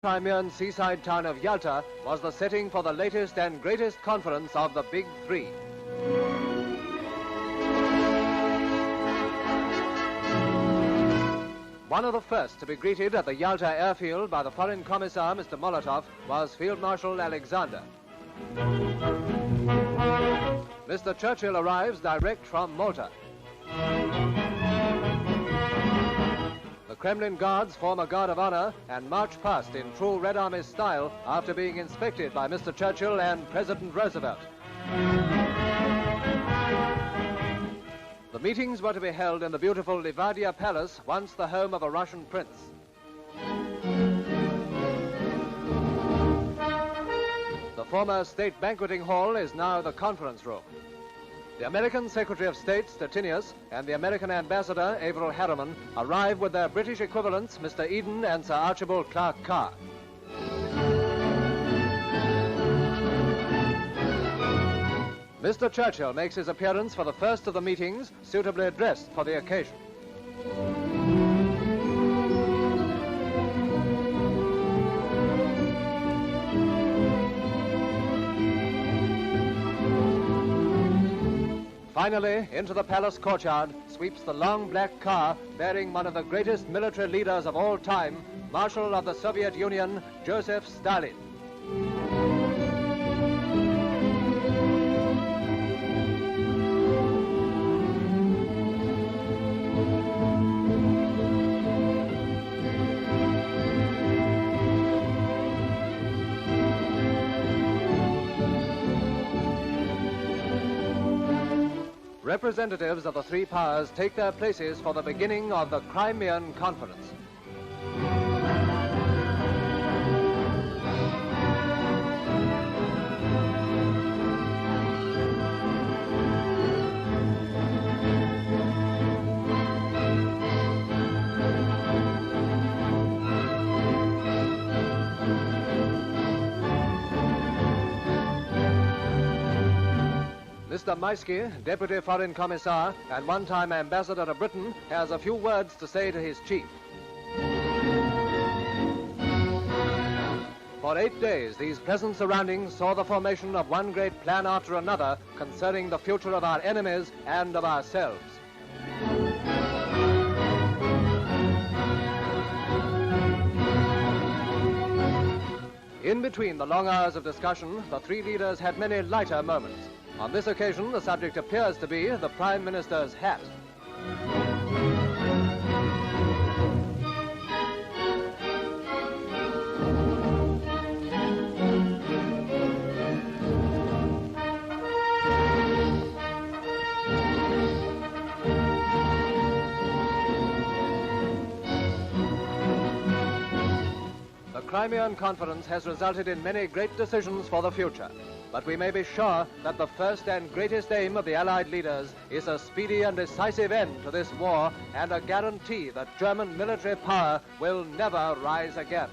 Crimean seaside town of Yalta was the setting for the latest and greatest conference of the Big Three. One of the first to be greeted at the Yalta airfield by the Foreign Commissar, Mr. Molotov, was Field Marshal Alexander. Mr. Churchill arrives direct from Malta. The Kremlin Guards form a guard of honor and march past in true Red Army style after being inspected by Mr. Churchill and President Roosevelt. The meetings were to be held in the beautiful Livadia Palace, once the home of a Russian prince. The former State Banqueting Hall is now the conference room. The American Secretary of State, Stettinius, and the American Ambassador, Averell Harriman, arrive with their British equivalents, Mr. Eden and Sir Archibald Clark Carr. Mr. Churchill makes his appearance for the first of the meetings, suitably dressed for the occasion. Finally, into the palace courtyard sweeps the long black car bearing one of the greatest military leaders of all time, Marshal of the Soviet Union, Joseph Stalin. Representatives of the three powers take their places for the beginning of the Crimean Conference. Mr. Maisky, Deputy Foreign Commissar and one-time Ambassador to Britain, has a few words to say to his chief. For 8 days, these pleasant surroundings saw the formation of one great plan after another concerning the future of our enemies and of ourselves. In between the long hours of discussion, the three leaders had many lighter moments. On this occasion, the subject appears to be the Prime Minister's hat. The Crimean Conference has resulted in many great decisions for the future. But we may be sure that the first and greatest aim of the Allied leaders is a speedy and decisive end to this war and a guarantee that German military power will never rise again.